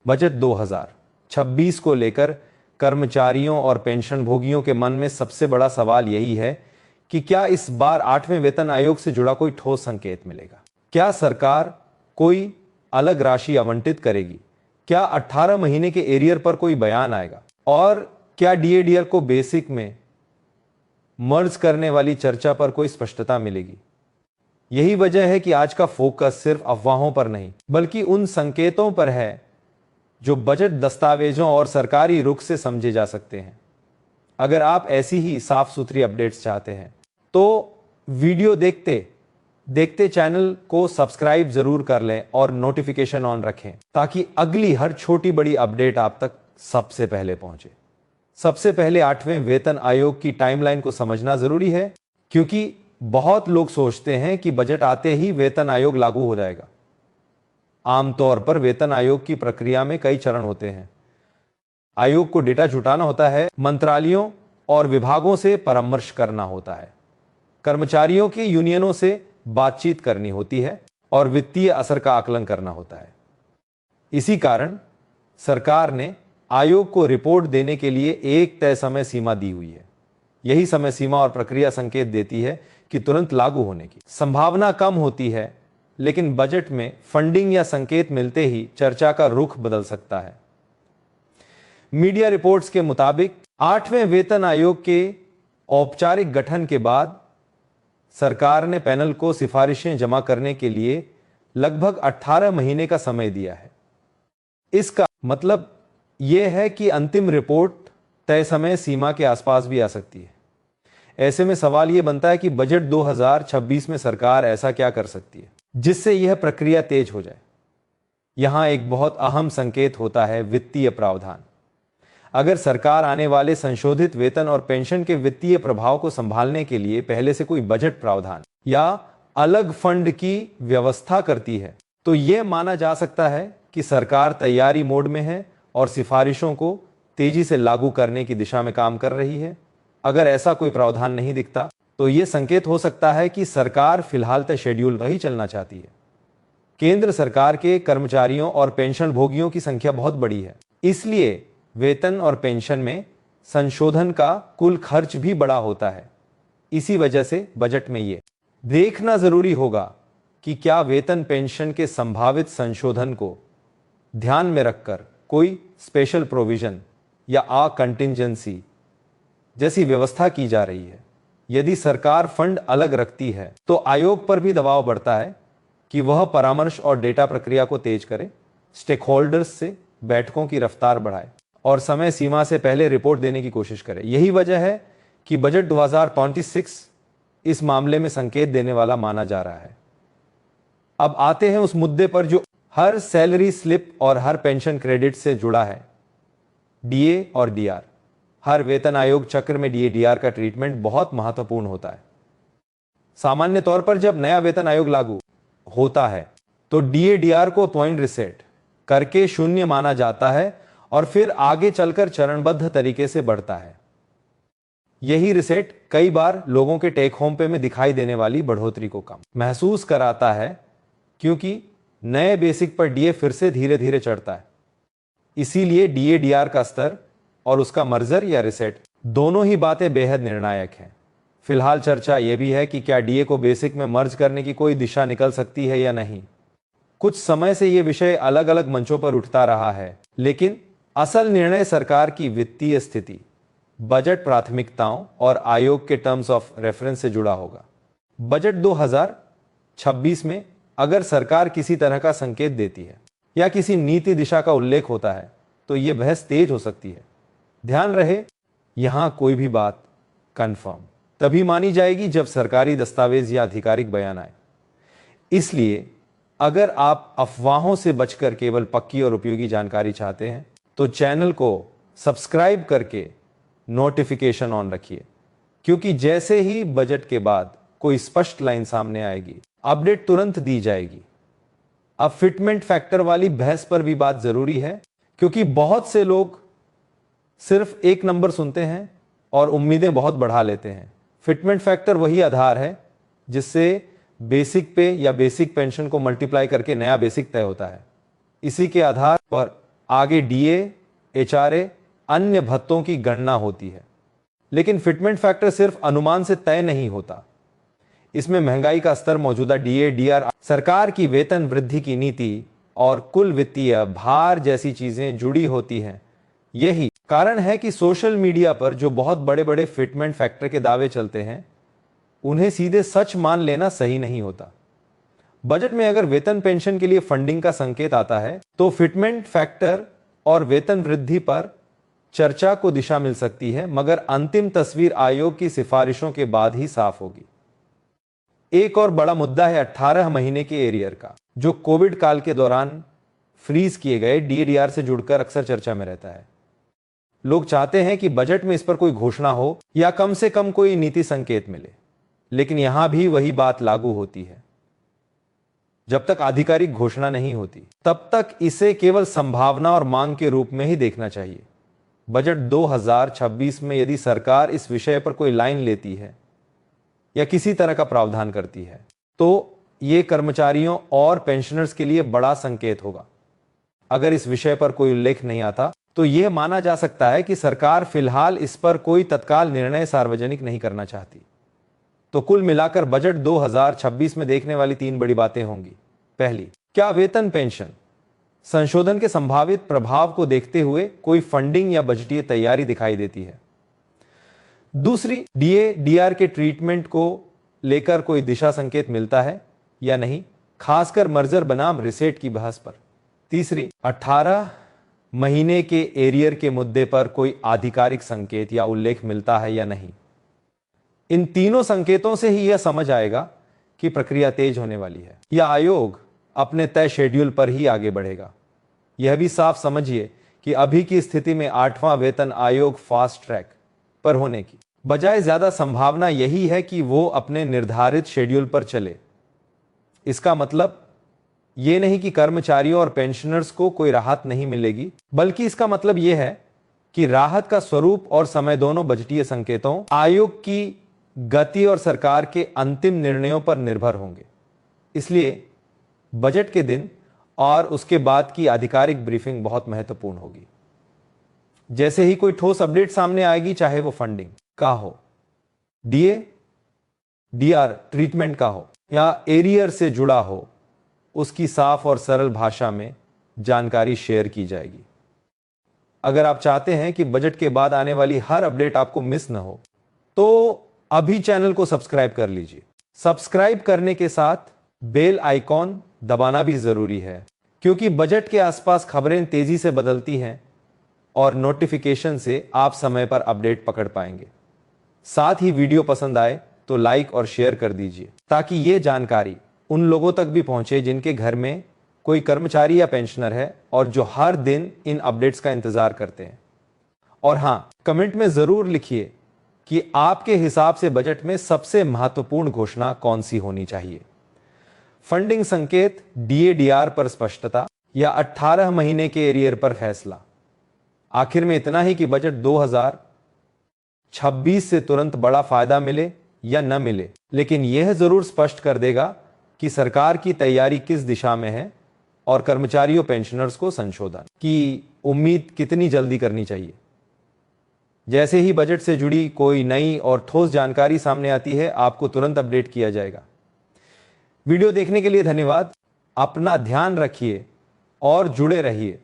Budget 2026 को लेकर कर्मचारियों और पेंशन भोगियों के मन में सबसे बड़ा सवाल यही है कि क्या इस बार 8वें वेतन आयोग से जुड़ा कोई ठोस संकेत मिलेगा? क्या सरकार कोई अलग राशि आवंटित करेगी? क्या 18 महीने के एरियर पर कोई बयान आएगा? और क्या डीएडीआर को बेसिक में मर्ज करने वाली चर्चा पर कोई स्पष्टता मिलेगी? यही वजह है कि आज का फोकस सिर्फ अफवाहों पर नहीं बल्कि उन संकेतों पर है जो बजट दस्तावेजों और सरकारी रुख से समझे जा सकते हैं। अगर आप ऐसी ही साफ सुथरी अपडेट्स चाहते हैं तो वीडियो देखते देखते चैनल को सब्सक्राइब जरूर कर लें और नोटिफिकेशन ऑन रखें ताकि अगली हर छोटी बड़ी अपडेट आप तक सबसे पहले पहुंचे। सबसे पहले 8वें वेतन आयोग की टाइमलाइन को समझना जरूरी है क्योंकि बहुत लोग सोचते हैं कि बजट आते ही वेतन आयोग लागू हो जाएगा। आमतौर पर वेतन आयोग की प्रक्रिया में कई चरण होते हैं। आयोग को डेटा जुटाना होता है, मंत्रालयों और विभागों से परामर्श करना होता है, कर्मचारियों की यूनियनों से बातचीत करनी होती है और वित्तीय असर का आकलन करना होता है। इसी कारण सरकार ने आयोग को रिपोर्ट देने के लिए एक तय समय सीमा दी हुई है। यही समय सीमा और प्रक्रिया संकेत देती है कि तुरंत लागू होने की संभावना कम होती है, लेकिन बजट में फंडिंग या संकेत मिलते ही चर्चा का रुख बदल सकता है। मीडिया रिपोर्ट्स के मुताबिक 8वें वेतन आयोग के औपचारिक गठन के बाद सरकार ने पैनल को सिफारिशें जमा करने के लिए लगभग 18 महीने का समय दिया है। इसका मतलब यह है कि अंतिम रिपोर्ट तय समय सीमा के आसपास भी आ सकती है। ऐसे में सवाल यह बनता है कि बजट 2026 में सरकार ऐसा क्या कर सकती है जिससे यह प्रक्रिया तेज हो जाए। यहां एक बहुत अहम संकेत होता है वित्तीय प्रावधान। अगर सरकार आने वाले संशोधित वेतन और पेंशन के वित्तीय प्रभाव को संभालने के लिए पहले से कोई बजट प्रावधान या अलग फंड की व्यवस्था करती है तो यह माना जा सकता है कि सरकार तैयारी मोड में है और सिफारिशों को तेजी से लागू करने की दिशा में काम कर रही है। अगर ऐसा कोई प्रावधान नहीं दिखता तो यह संकेत हो सकता है कि सरकार फिलहाल तय शेड्यूल पर ही चलना चाहती है। केंद्र सरकार के कर्मचारियों और पेंशन भोगियों की संख्या बहुत बड़ी है, इसलिए वेतन और पेंशन में संशोधन का कुल खर्च भी बड़ा होता है। इसी वजह से बजट में यह देखना जरूरी होगा कि क्या वेतन पेंशन के संभावित संशोधन को ध्यान में रखकर कोई स्पेशल प्रोविजन या कंटिंजेंसी जैसी व्यवस्था की जा रही है। यदि सरकार फंड अलग रखती है तो आयोग पर भी दबाव बढ़ता है कि वह परामर्श और डेटा प्रक्रिया को तेज करे, स्टेकहोल्डर्स से बैठकों की रफ्तार बढ़ाए और समय सीमा से पहले रिपोर्ट देने की कोशिश करे। यही वजह है कि बजट 2026 इस मामले में संकेत देने वाला माना जा रहा है। अब आते हैं उस मुद्दे पर जो हर सैलरी स्लिप और हर पेंशन क्रेडिट से जुड़ा है, डीए और डीआर। हर वेतन आयोग चक्र में डीए डीआर का ट्रीटमेंट बहुत महत्वपूर्ण होता है। सामान्य तौर पर जब नया वेतन आयोग लागू होता है तो डीए डीआर को पॉइंट रिसेट करके शून्य माना जाता है और फिर आगे चलकर चरणबद्ध तरीके से बढ़ता है। यही रिसेट कई बार लोगों के टेक होम पे में दिखाई देने वाली बढ़ोतरी को कम महसूस कराता है क्योंकि नए बेसिक पर डीए फिर से धीरे धीरे चढ़ता है। इसीलिए डीए डीआर का स्तर और उसका मर्जर या रिसेट दोनों ही बातें बेहद निर्णायक हैं। फिलहाल चर्चा यह भी है कि क्या डीए को बेसिक में मर्ज करने की कोई दिशा निकल सकती है या नहीं। कुछ समय से यह विषय अलग अलग मंचों पर उठता रहा है, लेकिन असल निर्णय सरकार की वित्तीय स्थिति, बजट प्राथमिकताओं और आयोग के टर्म्स ऑफ रेफरेंस से जुड़ा होगा। बजट 2026 में अगर सरकार किसी तरह का संकेत देती है या किसी नीति दिशा का उल्लेख होता है तो यह बहस तेज हो सकती है। ध्यान रहे, यहां कोई भी बात कंफर्म तभी मानी जाएगी जब सरकारी दस्तावेज या आधिकारिक बयान आए। इसलिए अगर आप अफवाहों से बचकर केवल पक्की और उपयोगी जानकारी चाहते हैं तो चैनल को सब्सक्राइब करके नोटिफिकेशन ऑन रखिए, क्योंकि जैसे ही बजट के बाद कोई स्पष्ट लाइन सामने आएगी अपडेट तुरंत दी जाएगी। अब फिटमेंट फैक्टर वाली बहस पर भी बात जरूरी है, क्योंकि बहुत से लोग सिर्फ एक नंबर सुनते हैं और उम्मीदें बहुत बढ़ा लेते हैं। फिटमेंट फैक्टर वही आधार है जिससे बेसिक पे या बेसिक पेंशन को मल्टीप्लाई करके नया बेसिक तय होता है। इसी के आधार पर आगे डीए, एचआरए, अन्य भत्तों की गणना होती है। लेकिन फिटमेंट फैक्टर सिर्फ अनुमान से तय नहीं होता। इसमें महंगाई का स्तर, मौजूदा डीए, डीआर, सरकार की वेतन वृद्धि की नीति और कुल वित्तीय भार जैसी चीजें जुड़ी होती हैं। यही कारण है कि सोशल मीडिया पर जो बहुत बड़े बड़े फिटमेंट फैक्टर के दावे चलते हैं, उन्हें सीधे सच मान लेना सही नहीं होता। बजट में अगर वेतन पेंशन के लिए फंडिंग का संकेत आता है, तो फिटमेंट फैक्टर और वेतन वृद्धि पर चर्चा को दिशा मिल सकती है, मगर अंतिम तस्वीर आयोग की सिफारिशों के बाद ही साफ होगी। एक और बड़ा मुद्दा है 18 महीने के एरियर का, जो कोविड काल के दौरान फ्रीज किए गए डीएडीआर से जुड़कर अक्सर चर्चा में रहता है। लोग चाहते हैं कि बजट में इस पर कोई घोषणा हो या कम से कम कोई नीति संकेत मिले, लेकिन यहां भी वही बात लागू होती है। जब तक आधिकारिक घोषणा नहीं होती, तब तक इसे केवल संभावना और मांग के रूप में ही देखना चाहिए। बजट 2026 में यदि सरकार इस विषय पर कोई लाइन लेती है या किसी तरह का प्रावधान करती है, तो ये कर्मचारियों और पेंशनर्स के लिए बड़ा संकेत होगा। अगर इस विषय पर कोई उल्लेख नहीं आता, तो यह माना जा सकता है कि सरकार फिलहाल इस पर कोई तत्काल निर्णय सार्वजनिक नहीं करना चाहती। तो कुल मिलाकर बजट 2026 में देखने वाली 3 बड़ी बातें होंगी। पहली, क्या वेतन पेंशन संशोधन के संभावित प्रभाव को देखते हुए कोई फंडिंग या बजटीय तैयारी दिखाई देती है। दूसरी, डीए डीआर के ट्रीटमेंट को लेकर कोई दिशा संकेत मिलता है या नहीं, खासकर मर्जर बनाम रिसेट की बहस पर। तीसरी, 18 महीने के एरियर के मुद्दे पर कोई आधिकारिक संकेत या उल्लेख मिलता है या नहीं। इन तीनों संकेतों से ही यह समझ आएगा कि प्रक्रिया तेज होने वाली है या आयोग अपने तय शेड्यूल पर ही आगे बढ़ेगा। यह भी साफ समझिए कि अभी की स्थिति में 8वां वेतन आयोग फास्ट ट्रैक पर होने की बजाय ज्यादा संभावना यही है कि वो अपने निर्धारित शेड्यूल पर चले। इसका मतलब ये नहीं कि कर्मचारियों और पेंशनर्स को कोई राहत नहीं मिलेगी, बल्कि इसका मतलब यह है कि राहत का स्वरूप और समय दोनों बजटीय संकेतों, आयोग की गति और सरकार के अंतिम निर्णयों पर निर्भर होंगे। इसलिए बजट के दिन और उसके बाद की आधिकारिक ब्रीफिंग बहुत महत्वपूर्ण होगी। जैसे ही कोई ठोस अपडेट सामने आएगी, चाहे वो फंडिंग का हो, डीए डीआर ट्रीटमेंट का हो या एरियर से जुड़ा हो, उसकी साफ और सरल भाषा में जानकारी शेयर की जाएगी। अगर आप चाहते हैं कि बजट के बाद आने वाली हर अपडेट आपको मिस न हो, तो अभी चैनल को सब्सक्राइब कर लीजिए। सब्सक्राइब करने के साथ बेल आइकॉन दबाना भी जरूरी है, क्योंकि बजट के आसपास खबरें तेजी से बदलती हैं और नोटिफिकेशन से आप समय पर अपडेट पकड़ पाएंगे। साथ ही वीडियो पसंद आए तो लाइक और शेयर कर दीजिए, ताकि ये जानकारी उन लोगों तक भी पहुंचे जिनके घर में कोई कर्मचारी या पेंशनर है और जो हर दिन इन अपडेट्स का इंतजार करते हैं। और हां, कमेंट में जरूर लिखिए कि आपके हिसाब से बजट में सबसे महत्वपूर्ण घोषणा कौन सी होनी चाहिए। फंडिंग संकेत, डीएडीआर पर स्पष्टता या 18 महीने के एरियर पर फैसला। आखिर में इतना ही कि बजट 2026 से तुरंत बड़ा फायदा मिले या न मिले, लेकिन यह जरूर स्पष्ट कर देगा कि सरकार की तैयारी किस दिशा में है और कर्मचारियों पेंशनर्स को संशोधन की उम्मीद कितनी जल्दी करनी चाहिए। जैसे ही बजट से जुड़ी कोई नई और ठोस जानकारी सामने आती है, आपको तुरंत अपडेट किया जाएगा। वीडियो देखने के लिए धन्यवाद। अपना ध्यान रखिए और जुड़े रहिए।